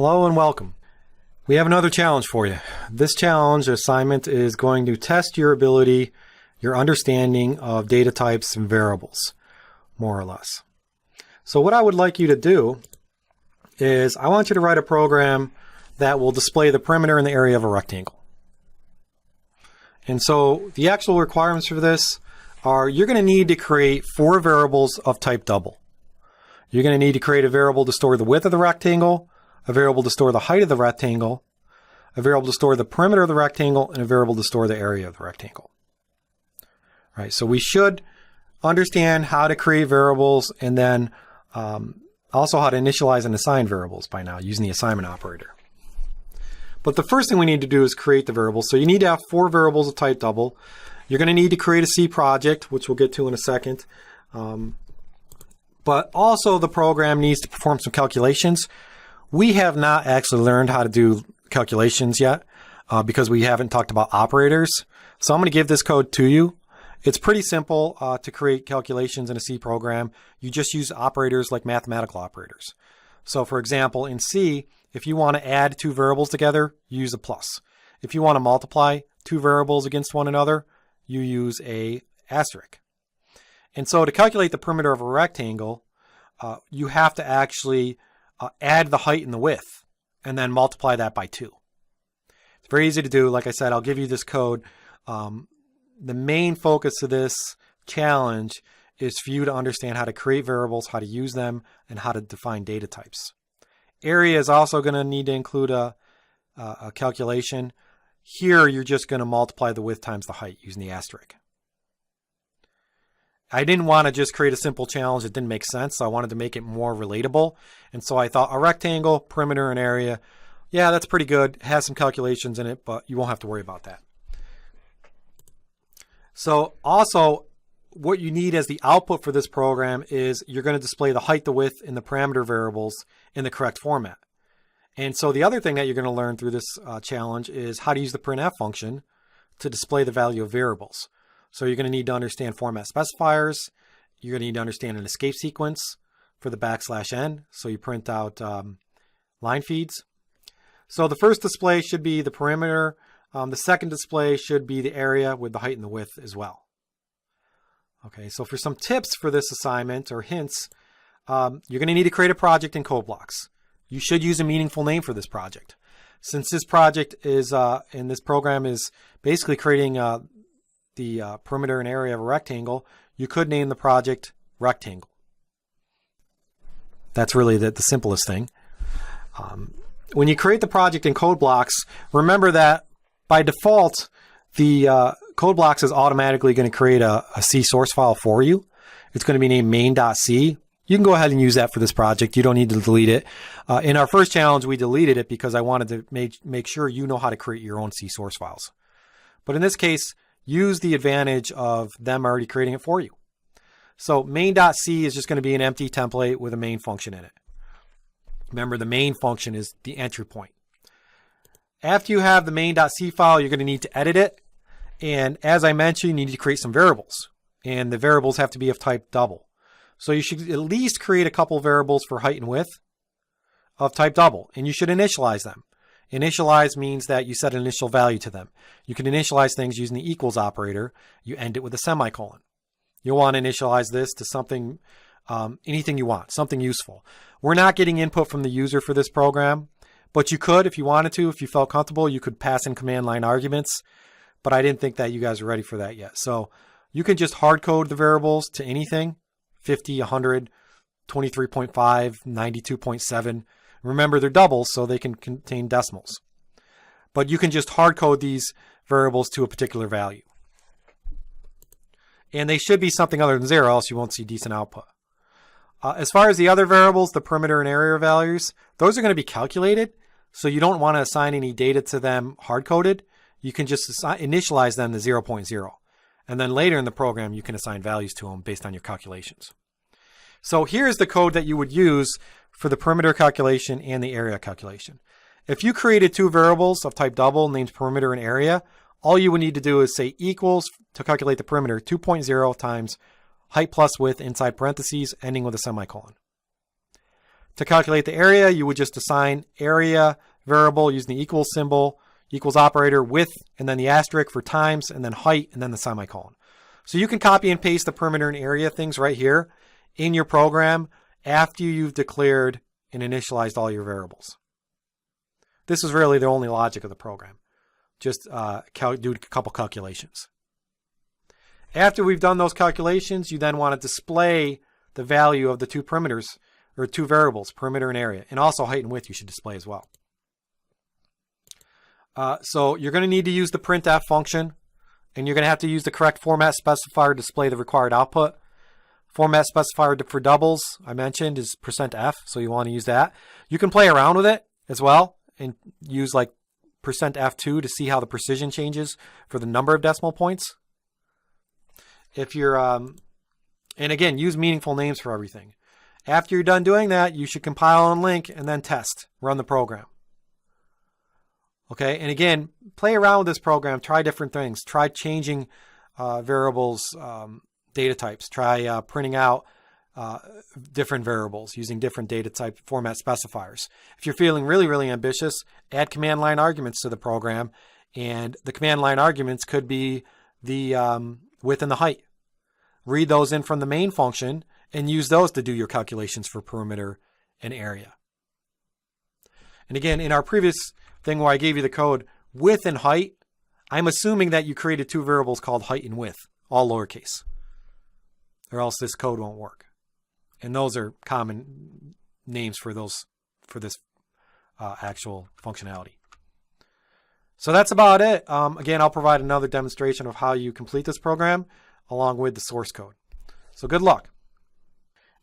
Hello and welcome. We have another challenge for you. This challenge assignment is going to test your ability, your understanding of data types and variables, more or less. So what I would like you to do is I want you to write a program that will display the perimeter and the area of a rectangle. And so the actual requirements for this are you're going to need to create 4 variables of type double. You're going to need to create a variable to store the width of the rectangle, a variable to store the height of the rectangle, a variable to store the perimeter of the rectangle, and a variable to store the area of the rectangle. All right, so we should understand how to create variables and then also how to initialize and assign variables by now using the assignment operator. But the first thing we need to do is create the variables. So you need to have 4 variables of type double. You're going to need to create a C project, which we'll get to in a second. But also the program needs to perform some calculations. We have not actually learned how to do calculations yet because we haven't talked about operators. So I'm going to give this code to you. It's pretty simple to create calculations in a C program. You just use operators like mathematical operators. So for example, in C, if you want to add 2 variables together, you use a plus. If you want to multiply 2 variables against one another, you use a asterisk. And so to calculate the perimeter of a rectangle, you have to actually add the height and the width and then multiply that by 2. It's very easy to do. Like I said, I'll give you this code. The main focus of this challenge is for you to understand how to create variables, how to use them, and how to define data types. Area is also going to need to include a calculation. Here, you're just going to multiply the width times the height using the asterisk. I didn't want to just create a simple challenge that didn't make sense, so I wanted to make it more relatable. And so I thought a rectangle, perimeter, and area, yeah, that's pretty good. It has some calculations in it, but you won't have to worry about that. So also, what you need as the output for this program is you're going to display the height, the width, and the parameter variables in the correct format. And so the other thing that you're going to learn through this challenge is how to use the printf function to display the value of variables. So you're going to need to understand format specifiers. You're going to need to understand an escape sequence for the \n. So you print out line feeds. So the first display should be the perimeter. The second display should be the area with the height and the width as well. Okay, so for some tips for this assignment or hints, you're going to need to create a project in code blocks. You should use a meaningful name for this project. Since this project is, and this program is basically creating the perimeter and area of a rectangle, you could name the project Rectangle. That's really the simplest thing. When you create the project in code blocks, remember that by default, the code blocks is automatically going to create a C source file for you. It's going to be named main.c. You can go ahead and use that for this project. You don't need to delete it. In our first challenge, we deleted it because I wanted to make sure you know how to create your own C source files. But in this case, use the advantage of them already creating it for you. So main.c is just going to be an empty template with a main function in it. Remember, the main function is the entry point. After you have the main.c file, you're going to need to edit it. And as I mentioned, you need to create some variables. And the variables have to be of type double. So you should at least create a couple variables for height and width of type double. And you should initialize them. Initialize means that you set an initial value to them. You can initialize things using the equals operator. You end it with a semicolon. You'll want to initialize this to something, anything you want, something useful. We're not getting input from the user for this program, but you could, if you wanted to, if you felt comfortable, you could pass in command line arguments, but I didn't think that you guys are ready for that yet. So you can just hard code the variables to anything, 50, 100, 23.5, 92.7. Remember, they're doubles, so they can contain decimals. But you can just hard code these variables to a particular value. And they should be something other than 0, else you won't see decent output. As far as the other variables, the perimeter and area values, those are going to be calculated, so you don't want to assign any data to them hard-coded. You can just initialize them to 0.0. And then later in the program, you can assign values to them based on your calculations. So here's the code that you would use for the perimeter calculation and the area calculation. If you created 2 variables of type double named perimeter and area, all you would need to do is say equals to calculate the perimeter 2.0 times height plus width inside parentheses ending with a semicolon. To calculate the area, you would just assign area variable using the equals symbol, equals operator, width, and then the asterisk for times, and then height, and then the semicolon. So you can copy and paste the perimeter and area things right here in your program after you've declared and initialized all your variables. This is really the only logic of the program. Just do a couple calculations. After we've done those calculations, you then want to display the value of the two perimeters, or two variables, perimeter and area, and also height and width you should display as well. So you're going to need to use the printf function, and you're going to have to use the correct format specifier to display the required output. Format specifier for doubles, I mentioned, is %f, so you want to use that. You can play around with it as well and use like %f2 to see how the precision changes for the number of decimal points. If you're, and again, use meaningful names for everything. After you're done doing that, you should compile and link and then test, run the program. Okay, and again, play around with this program, try different things, try changing variables, data types, try printing out different variables using different data type format specifiers. If you're feeling really, really ambitious, add command line arguments to the program, and the command line arguments could be the width and the height. Read those in from the main function and use those to do your calculations for perimeter and area. And again, in our previous thing where I gave you the code width and height, I'm assuming that you created two variables called height and width, all lowercase, or else this code won't work. And those are common names for this actual functionality. So that's about it. Again, I'll provide another demonstration of how you complete this program along with the source code. So good luck.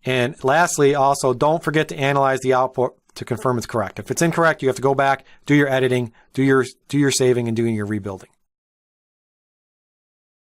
And lastly, also, don't forget to analyze the output to confirm it's correct. If it's incorrect, you have to go back, do your editing, do your saving, and doing your rebuilding.